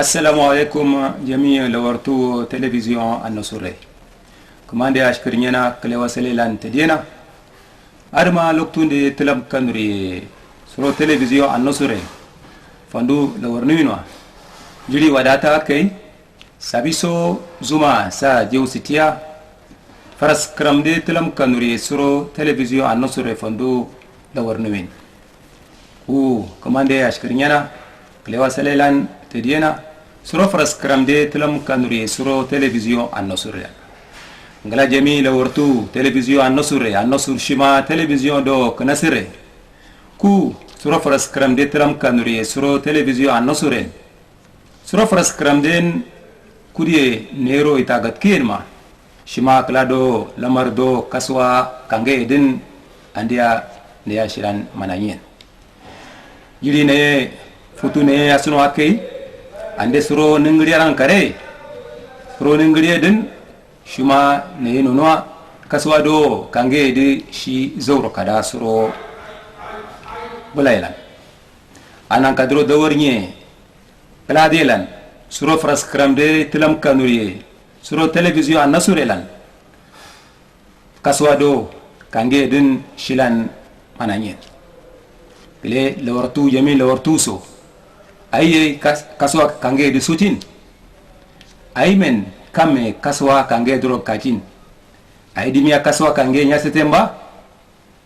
السلام عليكم جميع لورتو تلفزيون النصوري كمان دي أشكرنينا كلي وصلي لان تدينا أرما لوكتون دي تلم كنوري سرو تلفزيون النصوري فندو لورنوينوا جلي وداتا كي سابيسو زوما سا جيو ستيا فرس كرم دي تلم كنوري سرو تلفزيون النصوري فندو لورنوين كمان دي أشكرنينا كلي وصلي لان تدينا سرو فرس كرم دي تلم كنوري سرو تلفزيون النصوري ngala jami la wartu television an-nasur shima television do kanasire ku suro faras kram de tram kanuri suro television an-nasur suro faras kram den kuriye nero itagat kirma shima klado lamardo kaswa kange din andia ne yashiran mananyen yiri ne futu ne asno akai ande suro ningri ran kare suro ningri din shuma ne nunwa kaswa do kange de shi zoro kada suro bulailan anan kadro dawarnye pladelan suro fras kram de tilam kanuriye suro television an-nasurelan kaswa do kange din shilan mananye bile lawartu jami lawartu so aye kaswa kange de sutin aymen kame kaswa kange dro kajin ay dimia kaswa kange nya setemba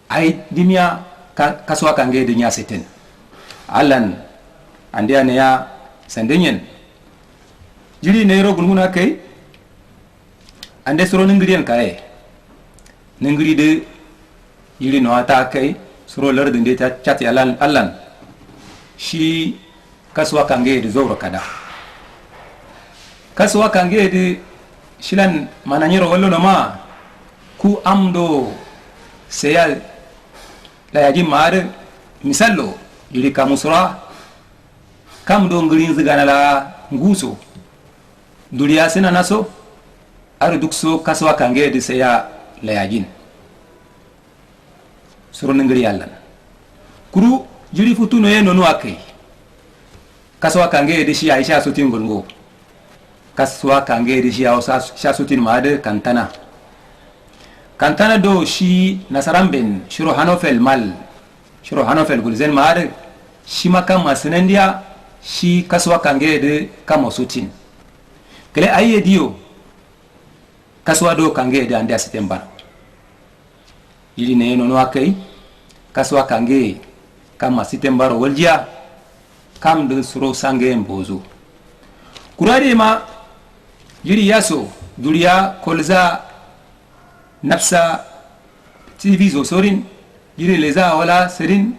ay dimia kaswa kange de nya seten alan andia ne ya sandenyen jiri ne ro gulguna kai ande soro ningriyen kai ningri de yiri no ata kai soro lardin de ta chat alan shi kaswa kange de zoro kada kaswa kange de shilan mananyiro wallo no ma ku amdo seyal la yaji mar misallo yiri kamusura kamdo ngirin zigana la nguso duriya sina naso aru dukso kaswa kange de seya la yajin suru ngiri yallan kuru jiri futu no yeno no akai kaswa kange de shi aisha sutin gongo kaswa kange di shi hausa shasutin maade kantana do shi nasaramben shiro hanofel gulzen maade shi makam masinendia shi kaswa kange de kamo sutin kele aye dio kaswa do kange de ande asitemba yili ne no akai kaswa kange kama sitembaro waljia kam de suro sange mbozo kurade ma yiri yaso duriya kolza nafsa tv zo sorin yiri leza wala serin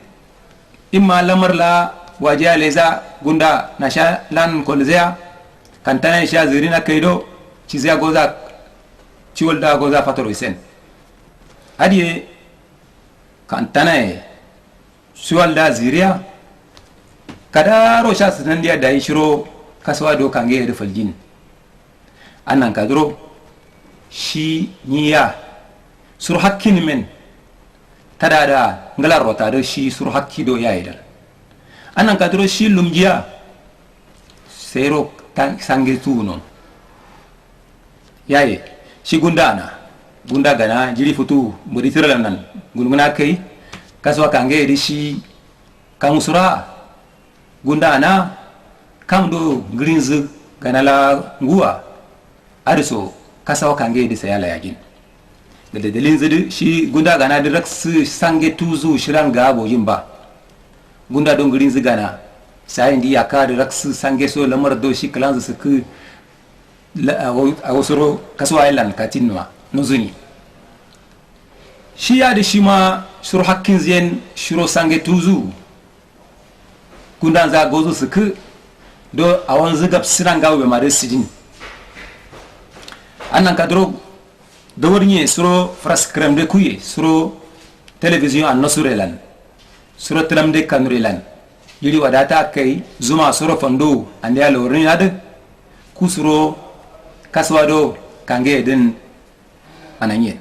imma lamar la wajiya leza gunda nasha lan kolza kantana sha zirina kaido chizya goza chiwolda goza fatoro isen adiye kantana chiwolda ziria kadaro sha sanandia da ishiro kaswa do kange da faljin annan kadro shi niya sur hakkin men tadada ngalar rota do shi sur hakki do yaida annan kadro shi lumgiya sero sange tuno yaye shi gunda gana jiri futu muri tiralan nan gulguna kai kaswa kange di shi kamusura gunda ana kamdo greens ganala nguwa ariso kasawa kange di sayala yagin gade dalin zidi shi gunda gana direk sange tuzu shiran gabo yimba gunda don greens gana sai ndi yaka direk sange so lamar do shi kalanzu su ku a wasoro kasawa ilan katinwa nuzuni shi ya da shi ma shuru hakkin ziyen shiro sange tuzu gunda za gozo su ku do awan zigab siran gawo be mare sijin annan kadro dawarnye suro fras krem de kuye suro television an-nasurelan suro telam de kanurelan yiri wadata kai zuma suro fondo ande alo rinad ku suro kaswado kange den ananye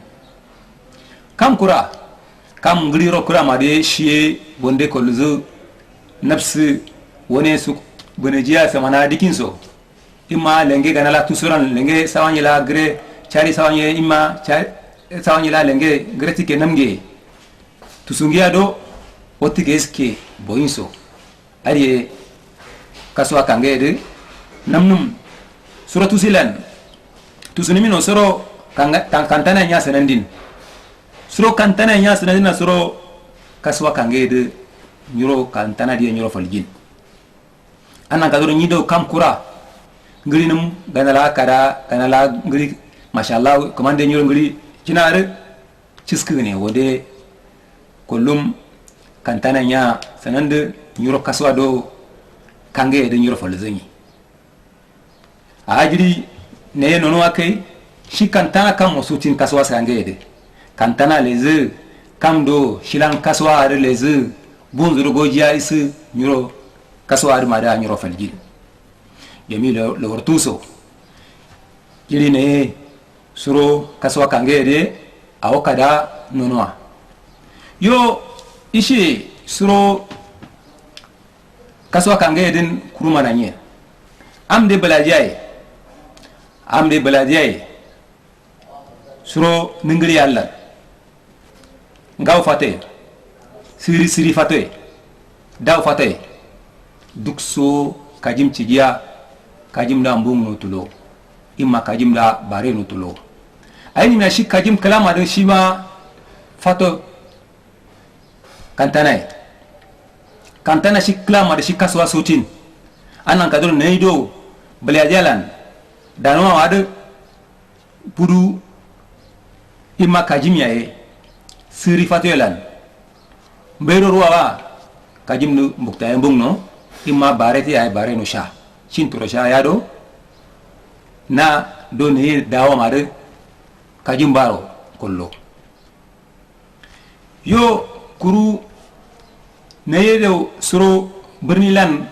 kam ngiriro kura made shiye bonde kolzu nafsi wone su bune jiya samana dikinso imma lenge ganala tusuran lenge sawanye la gre chari sawanye imma chari sawanye la lenge gre tike namge tusungi ado otike eske boinso ariye kaswa kangede namnum suratu silan tusunimino soro kantana nya sanandin suro kantana nya sanandina suro kaswa kangede nyuro kantana dia nyuro faljin anan kadoro nyido kam kura ngiri num ganala kada ganala ngiri mashallah komande nyuro ngiri cinare ciskene wode kullum kantana nya sanande nyuro kaswa do kangede nyuro falzani ajiri ne nono akai shi kantana kam osutin kaswa sangede kantana leze kam do shilan kaswa ar leze bunzuru gojiya isu nyuro kaswa ar mada nyuro faljin yami lo hortuso jiri ne suro kaswa kangede awokada nonoa yo ishi suro kaswa kangede kuruma nanye amde balajai suro ningri alla ngaw fate siri fate daw fate dukso kajim cigia kajim da mbung no tulo imma kajim da bare no tulo ayni na shi kajim kalama da shi ma fato kantana shi kalama da shi kaswa sotin anan kadul neido balajalan danwa wadu pudu imma kajim yae siri fatoyelan mbero ruwa kajim nu mbukta mbung no imma bareti ay bare no sha cinturo sha yado na do ne dawa mare kajim baro kollo yo kuru neyedo suro birnilan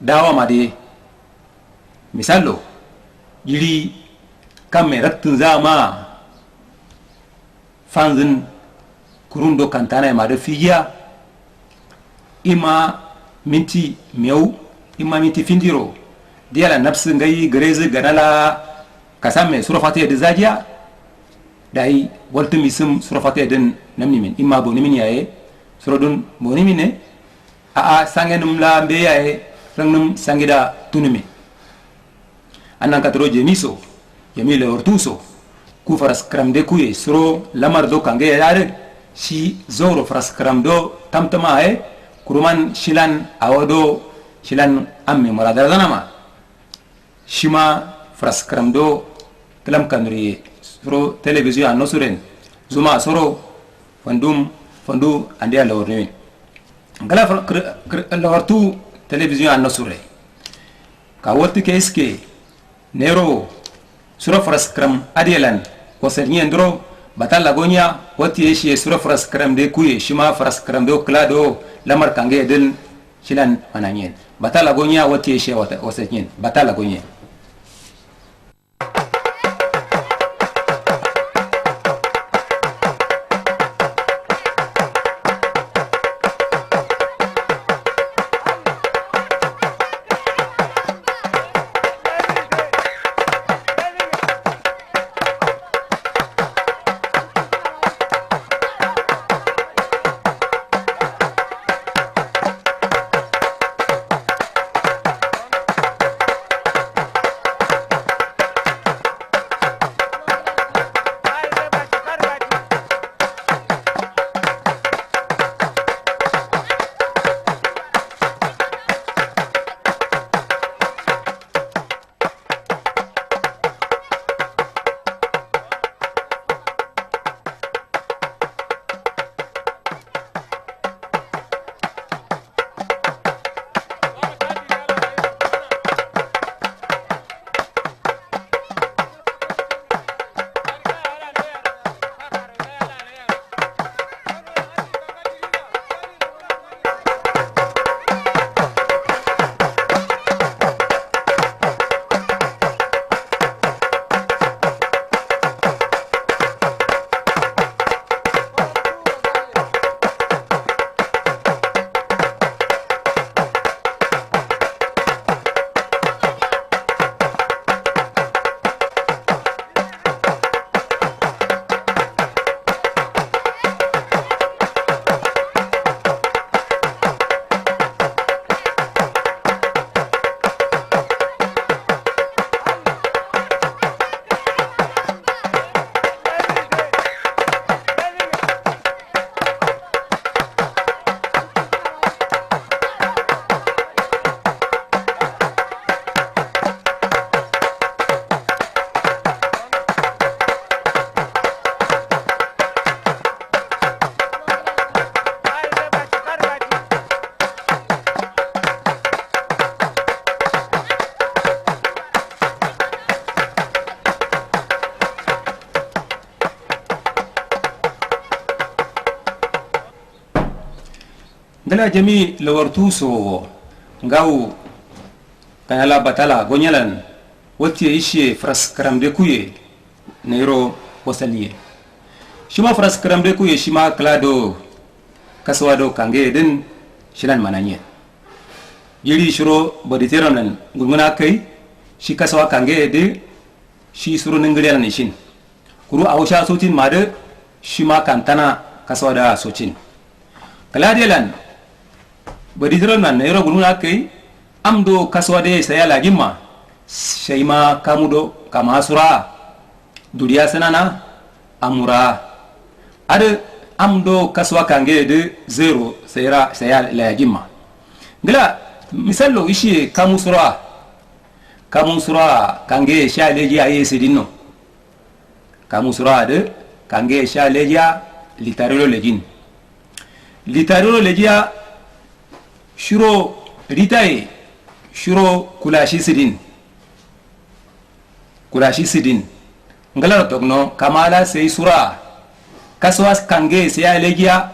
dawa made misalo jiri kamme rattun zama fanzin kurundo kantana ma da fiya ima minti miyau ima minti findiro diala nafsin gai garezi ganala kasame surafata da zajiya dai waltu misim surafata din namnimin ima bonimin yaye surodun bonimin ne a sangenum la mbe yaye rangnum sangida tunumin annan katro jemiso jemile ortuso ku faras kramde kuye suro lamar do kange yare shi zoro faras kramdo tamtama kuruman shilan awado shilan amme muradar zanama shima faras kramdo kalam kanri suro television no suren zuma soro fandu ande ala orne ngala lortu television no sure ka wotti keske nero sura fraskram adielan koserni ndro batalla gonya wati yeshi sura fraskram de kuye shima fraskram do klado lamar kange den shilan mananyen batalla gonya wati yeshi wasenyen batalla gonya ngala jami lawartu so ngau kanala batala gonyalan wati ishe fras karamde kuye nairo wasaliye shima fras karamde kuye shima klado kaswado kange din shilan mananye yiri shiro boditeram nan gunguna kai shi kaswa kange de shi suru ningriya nan shin kuru awsha sotin made shima kantana kaswada socin kaladelan boditeram nan nairo gunguna kai amdo kaswade saya lagimma shaima kamudo kama sura duriya sanana amura ade amdo kaswa kange de zero saya lagimma ngila misallo ishi kamu sura kange sha leji aye sedinno kamu sura de kange sha leja litarolo lejia shuro ritaye shuro kulashi sidin ngala tokno kamala sei sura kaswas kange sei alegia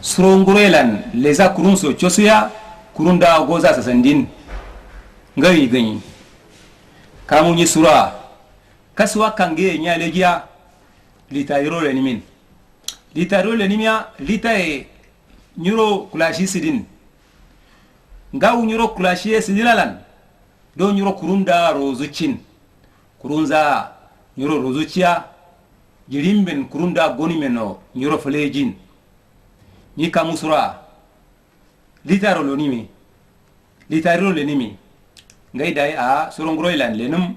surongurelan leza kurunso chosuya kurunda goza sasandin ngai gani kamunyi sura kaswa kange nya alegia litayro lenimin litae nyuro kulashi sidin ngau nyuro kulashi sidilalan do nyuro kurunda rozucin kurunza nyuro rozucia jirimben kurunda gonimeno nyuro flejin ni kamusura litaro lenimi ngai dai a surongroilan lenum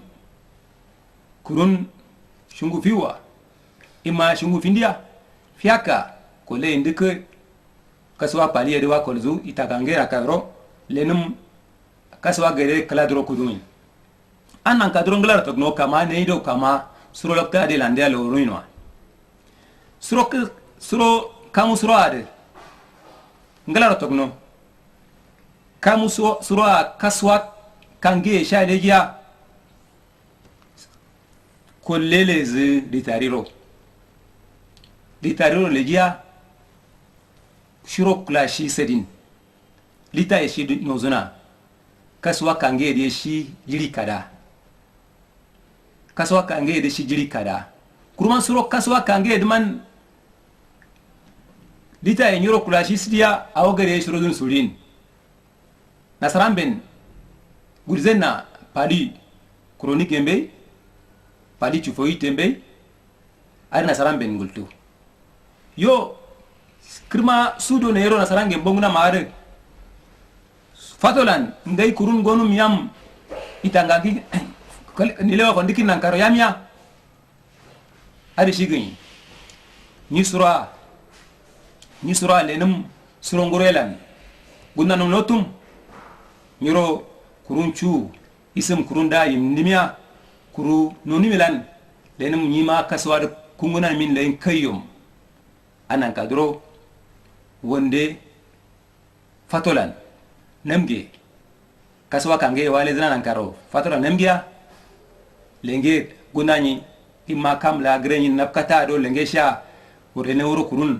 kurun shungu fiwa ima shungu findia fiaka kole indike kaswa pali edwa kolzu itakangera kadro lenum kaswa gere kala dro kudumin anan kadro nglar tokno kama neido kama suro lokta de lande lo ruinwa suro kamu suro ade nglar tokno kamu suro kaswa kange sha legia kolleleze litariro legia shiro klashi sedin lita e shi nozuna kaswa kange de shi jiri kada kurman suro kaswa kange de man lita e nyuro klashi sidia awgare shiro dun surin nasramben gurzenna pali chronique embe pali chufoyi tembe ari nasramben gultu yo kirma sudo ne yero nasarange bonguna maare fatolan ngai kurun gonum yam itangaki nilewa kondiki nankaro yamya ari shigin ni sura lenum surongorelan gunna no notum miro kurunchu isem kurunda yimnimya kuru nonimilan lenum nyima kaswad kunguna min len kayum anan kadro wonde fatolan nemge kaswa kange wale zana nankaro fatolan nemgia lenge gunani imma kam la greni napkata do lenge sha urene wuro kurun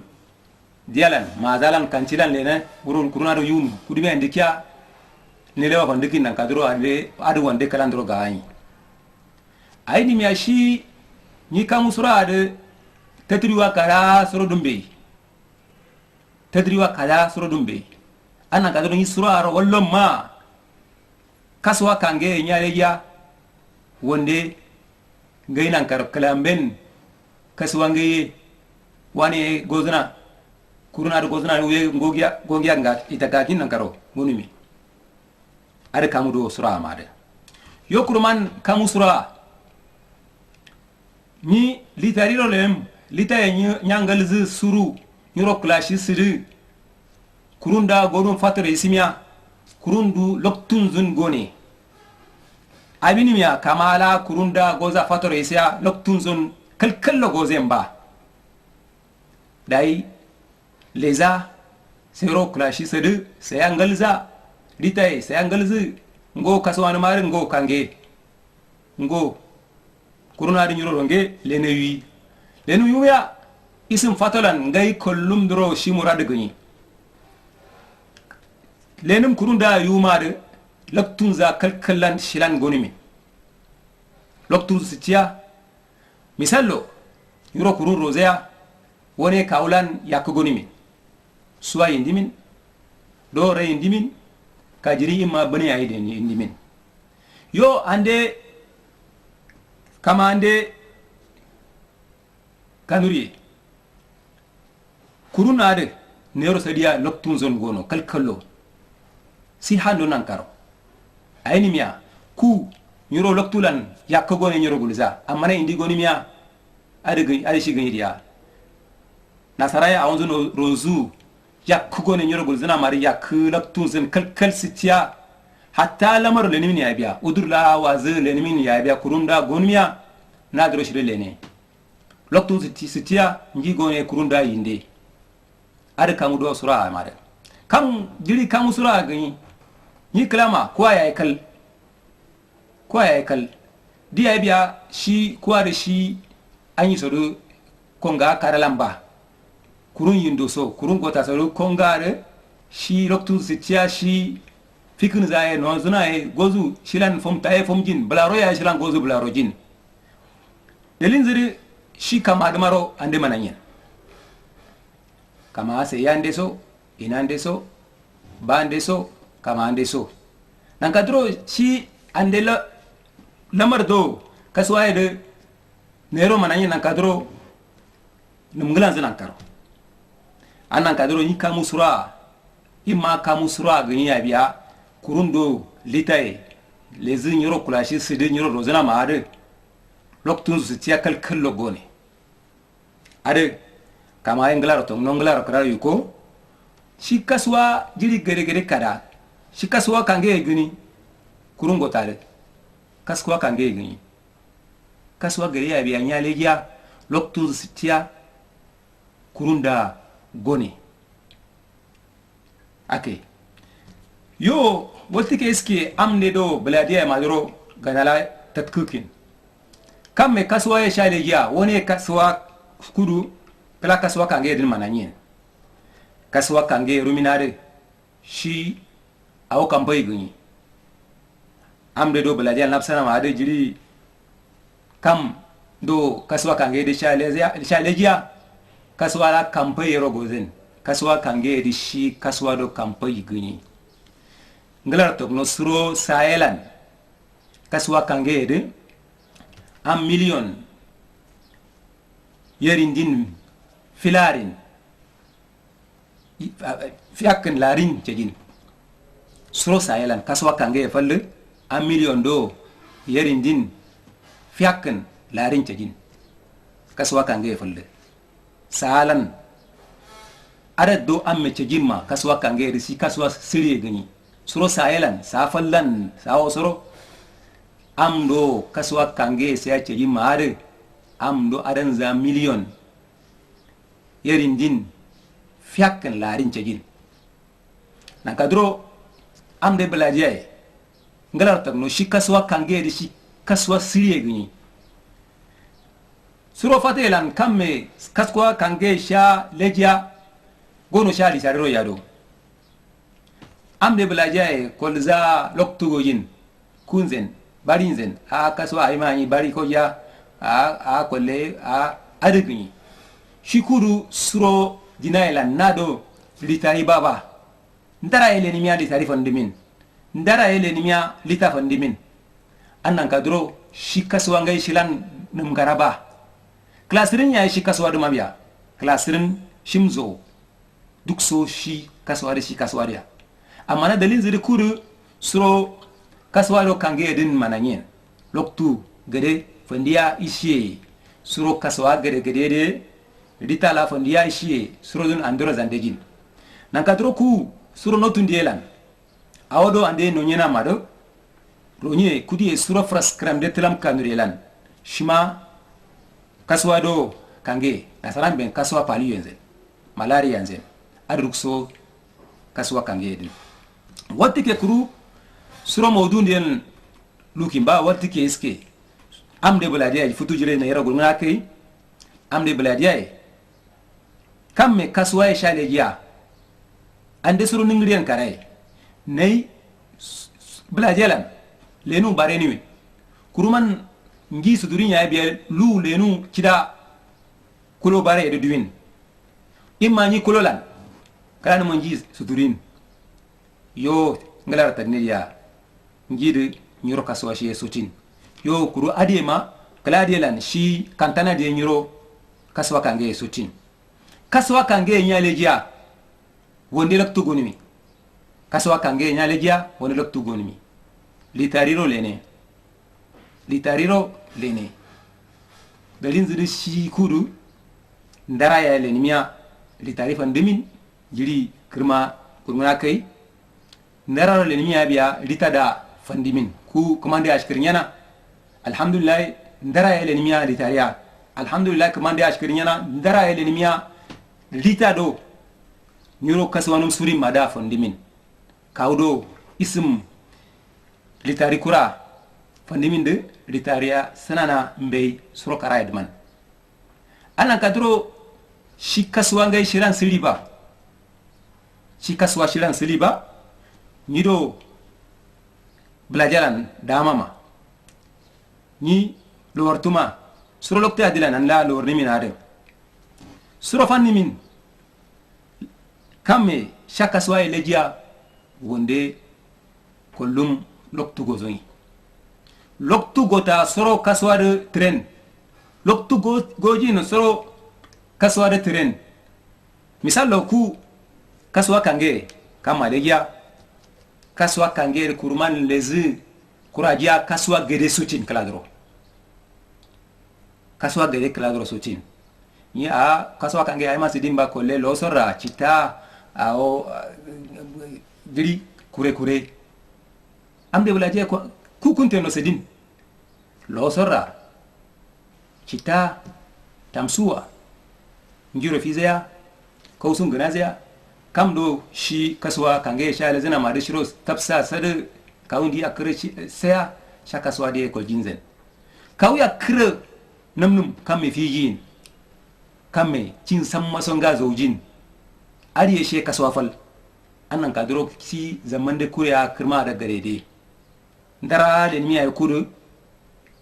dialan mazalan kanchilan lene wuro kurunaro yun kudibe ndikia nilewa kondiki nankadro adu wonde kalandro gaani aini miashi ni kamusura ade tatriwa kara soro dumbe ana kadro ni suraro wallo ma kaswa kange nyaaleya wonde ngainan kar kalamben kaswa ngai wani gozna kuruna gozna we ngogia ngat itakakin nankaro gonumi ada kamu do sura amade yokurman kamu sura ni litariro lem litaye nyangalzu suru nyuro klashi siri kurunda godum fatore isimya kurundu loktun zun gone abinimiya kamala kurunda goza fatore isya loktun zun kalkallo gozemba dai leza sero klashi siri sayangalza litaye sayangalzu ngo kaswana mari ngo kange ngo kuruna di nyuro ronge lenu yuya isim fatolan ngai kollum dro shimura de gni lenum kurunda yumade laktun za kalkallan shilan gonimi loktu sitiya misallo yuro kurun rozea wone kaulan yak gonimi suwa indimin do re indimin kajiri imma bani ayde indimin yo ande kama ande kanuri kurun ade nero sadiya loktun zon gono kalkallo si hando nankaro ayni miya ku nyuro loktulan yakko gone nyuro gulza amana indi goni miya ade shigani dia nasaraya awonzo no rozu yakko gone nyuro gulzana mari yak loktun zon kalkal sitiya hatta lamar lenimi ya biya udurla waze lenimi ya biya kurunda goni miya nadro shire lene loktun sitiya ngi gone kurunda yinde ade kamu do sura amade kam jiri kamu sura gani ni kalama kwa ya kal dia biya shi kwa da shi an yi sodo konga karalamba kurun yindo so kurun gota sodo konga re shi loktu sitiya shi fikun zaye non zuna e gozu shilan fom taye fom jin blaro ya shilan gozu blaro jin delin ziri shi kama admaro ande mananya kama se yande so inande so bande so kama ande so nan kadro shi ande lamar do kaswaye de nero mananya nan kadro numglan zan karo anan kadro ni kamu sura imma kamu sura gani ya biya kurundo litaye lezin yoro kulashi sidi yoro rozana ma ade loktun su tiya kalkal logone ade kama englar to nonglar krar yuko shi kaswa jiri gere kada shi kaswa kange guni kurungo tare kaswa kange guni kaswa gere ya biya nyale ya loktun sitia kurunda goni ake yo wolti ke eski amne do bladia madro ganala tatkukin kamme kaswa ya shale ya woni kaswa kudu kala kaswa kange din mananyen kaswa kange ruminare shi awo kampai guni amde do bladia napsana ma ade jiri kam do kaswa kange de shale ya kaswa la kampai rogozen kaswa kange di shi kaswa do kampai guni ngalar tok no suro saelan kaswa kange de am million yerindin filarin fiakken larin jejin suro saelan kaswa kange falle am million do yerindin fiakken larin jejin kaswa kange falle salan adad do amme jejimma kaswa kange risi kaswa siriye gani suro saelan sa fallan sa osoro am do kaswa kange sai jejimma ade am do adan za million yerindin fiakken larin jejin nan kadro am de belaje ngalar tak no shi kaswa kange di shi kaswa siriye gani suro fatelan kamme kaswa kange sha lejia gono sha li sarero yado am de belaje kolza loktugo yin kunzen barinzen a kaswa imani bari ko ya a kolle a adegni shikuru suro dinaila nado litari baba ndara ele ni miya litari fondimin ndara ele ni miya lita fondimin annan kadro shi kaswa ngai shilan num garaba klasirin ya shi kaswa dum abiya klasirin shimzo duk so shi kaswa da shi kaswa da amma na dalin zuri kuru suro kaswa do kange din mananyen loktu gade fondiya ishiye suro kaswa gade de rita la fondiya ishiye suro dun andoro zandejin nan kadro ku suro notundielan awodo ande no nyena mado ronye kudi suro fras kram de telam kanurelan shima kaswa do kange nasaran ben kaswa pali yenze malaria yenze adrukso kaswa kange din watti ke kuru suro mawdundien lukimba watti ke iske amde buladia futu jire na yara gulmuna kai amde buladia kamme kaswa ya shale giya ande suru ningriyan karai nei blajelan lenu bareni wi kuruman ngi sudurin ya biya lu lenu kida kulo bare edo duwin imma ni kulolan kala no ngi sudurin yo ngala tagniya ngi de nyuro kaswa shi sutin yo kuru adema kala adelan shi kantana de nyuro kaswa kange sutin kaswa kange nyaleja wonde laktu gonimi kaswa kange nyaleja wonde laktu gonimi litariro lene dalin zuri shi kudu ndara ya lenimiya litarifan demin jiri kurmana kai ndara lenimiya biya litada fandimin ku komande ashkirnyana alhamdulillah ndara ya lenimiya litariya alhamdulillah komande ashkirnyana ndara ya lenimiya litado nyuro kaswanum suri mada fandimin kawdo ism litari kura fandimin de litariya sanana mbey suro kara edman anan kadro shi kaswa ngai shiran siliba shi kaswa shiran siliba nido blajalan damama ni lortuma suro lokta adilan an la lor nimin ade suro fannimin kamme shakaswa elegia wonde kollum loktu gozoi loktu gota soro kaswa de tren loktu goji no soro kaswa de tren misal ku kaswa kange kama legia kaswa kange kurman lezi kurajia kaswa gede sutin kladro kaswa gede kladro sutin ni a kaswa kange ay masidimba kolle lo sora chita ao giri kure amde bulaje ku kunte no sedin lo sorra chita tamsuwa ngiro fizea kausun ganazia kamdo shi kaswa kange sha lazina ma da shiro tafsa sadu kaundi akre saya sha kaswa de ko jinzen kauya kre namnum kamme fijin kamme cin san masonga zaujin ariye she kaswa fal annan kadro si zaman de kuriya kirma da garede ndara le miya kuru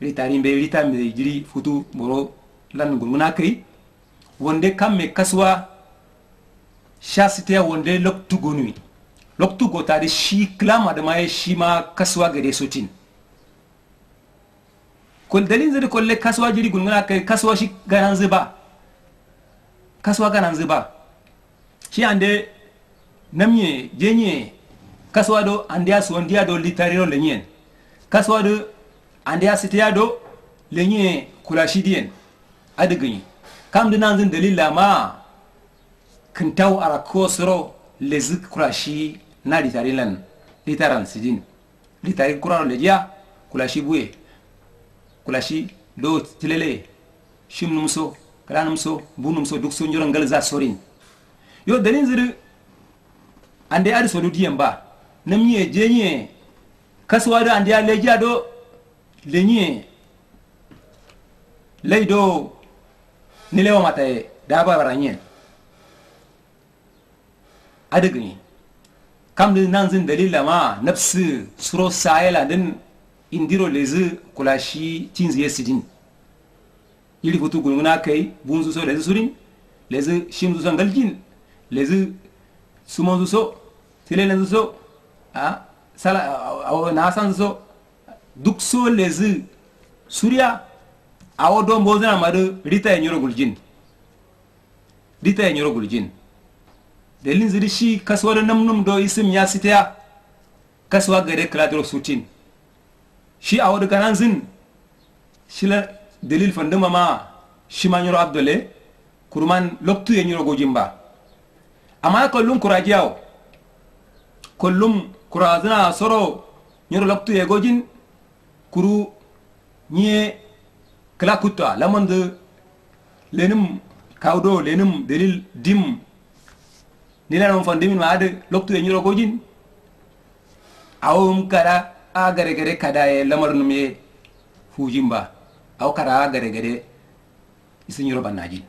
ritari be ritambe jiri futu boro lan gulmuna kai wonde kamme kaswa shasite wonde loktu gonui loktu gotari shi klama da mai shi ma kaswa gade sotin kol dalin zade kolle kaswa jiri gulmuna kai kaswa shi ganan zuba kaswa ganan zuba shi ande namye jenye kaswa do andia sondia do litariro lenyen kaswa do andia sitia do lenye kulashidien adigin kam dinan dalila ma kintaw ara kosro lezik kulashi na litarilan litaran sidin litari kuraro leja kulashi buye kulashi do tilele shimnumso kalanumso bunumso dukso njorangal za sorin yo dalin ziri ande ari sodu diyamba namye jenye kaswa do ande leja do lenye leido nilewa matae daba baranye adagni kam din nanzin dalila ma nafsi suro sayela din indiro lezi kulashi tinzi yesidin yiri futu gulunguna kai bunzu so lezi surin lezi shimzu so ngaljin lezi sumonzu so tilelenzu so sala nasan so duk so lezi surya awo do mbozana madu rita nyoro guljin delin ziri shi kaswa da namnum do isim ya sitaya kaswa gare kladro sutin shi awo da kananzin shila dalil fandama ma shi ma nyoro abdole kurman loktu ye nyoro gojimba amma kollum kurajiyaw kollum kurazina soro nyoro loktu ye gojin kuru nye kala kutta lamande lenum kawdo lenum dalil dim nilanon fandimin ma ade loktu e nyiro gojin awum kara a gare kada e lamar nume fujimba aw kara a gare isi nyiro bannaji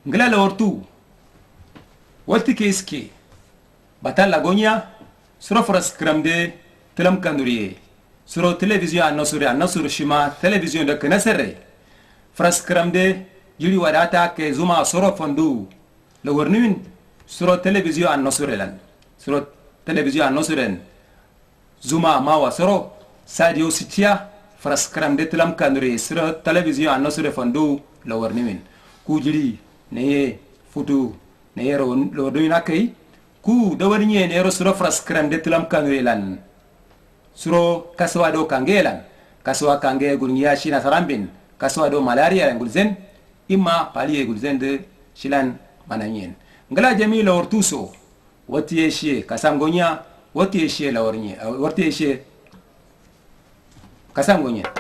ngala la hortu walti keske batalla gonya suro fraskramde tilam kanuriye suro television annasure shima television da kanasare fraskramde jiri wadata ke zuma suro fondu la warnimin suro television annasure lan suro television annasure zuma mawa suro sadio sitia fraskramde tilam kanuriye suro television annasure fondu la warnimin ku jiri neye futu neye lo doina kai ku dawarnye ne ro suro fraskramde tilam kanuriye lan suro kaswa do kangelan kaswa kange gurnya shina sarambin kaswa do malaria lan gulzen imma paliye gulzen de shilan mananyen ngala jamila ortuso wati yeshe kasangonya wati yeshe la warnye wati yeshe kasangonya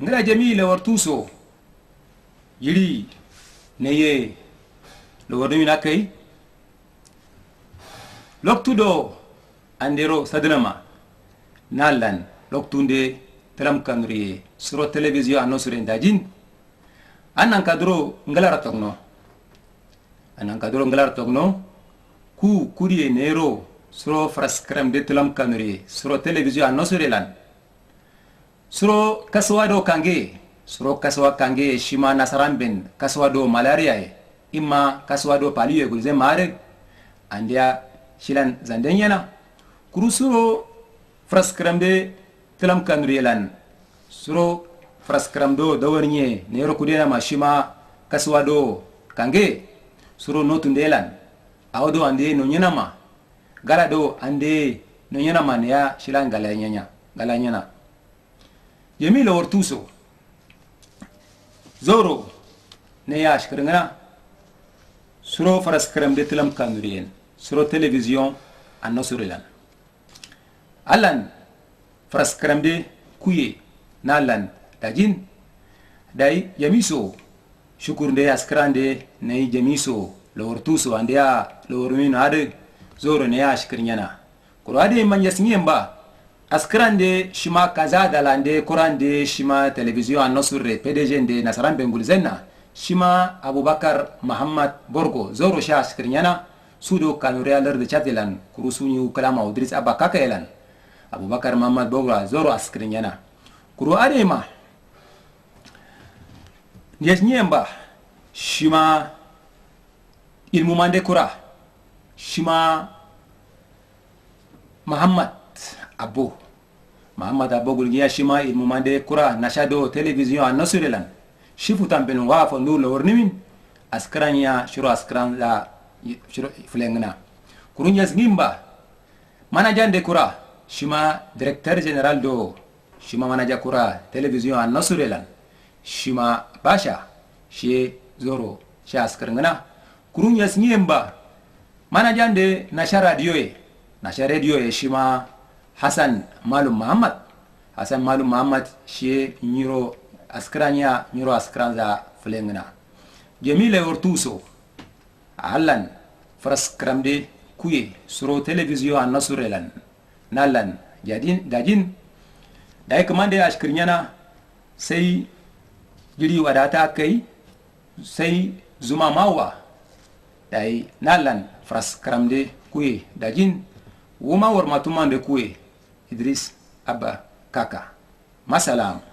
ngala jamila wartuso yiri neye lo wordumina kay loktudo andero sadnama nalan loktunde telam kanri suro television annosure ndajin anan kadro ngala ratogno ku kuriye nero suro fraskram de telam kanri suro television annosure lan suro kaswado kange shima nasaramben kaswado malaria imma kaswado paliye gulze mare andia shilan zandenyana kuru suro fraskramde telam kanrielan suro fraskramdo dawarnye nero kudena ma shima kaswado kange suro notundelan awdo ande no nyenama galado ande no nyenama ne ya shilan galanyana jamila ortuso zoro ne ya shkrngana suro fraskram de telam kanurien suro television annosurilan alan fraskram de kuye nalan dajin dai yamiso shukurde askrande ne jamiso lo ortuso andia lo ormin ade zoro ne ya shkrnyana kurade man yasnyemba askrande shima kaza dalande kurande shima television annosurre PDG de nasaran bengul zenna shima abubakar muhammad borgo zoro sha askrinyana sudo kanurialar de chatelan kurusunyu kalama udris abakaka elan abubakar muhammad borgo zoro askrinyana kuru adema nyesnyemba shima ilmu mande kura shima muhammad Abo gulgiya shima ilmu mande kura nashado television annasurelan shifu tampenu wa fondu lo ornimin askranya shiro askran la shiro flengna kurunya ngimba manajande kura shima directeur general do shima manaja kura television annasurelan shima basha she zoro she askrangana kurunya ngimba manajande nasha radio shima Hasan Malum Muhammad she nyiro askranza flengna jamile ortuso allan fraskramde kuye suro television annasurelan nalan dajin dai kamande ashkrinyana sai jiri wadata kai sai zuma mawa dai nalan fraskramde kuye dajin wuma war matumande kuye Idris Abba Kaka. Masalam.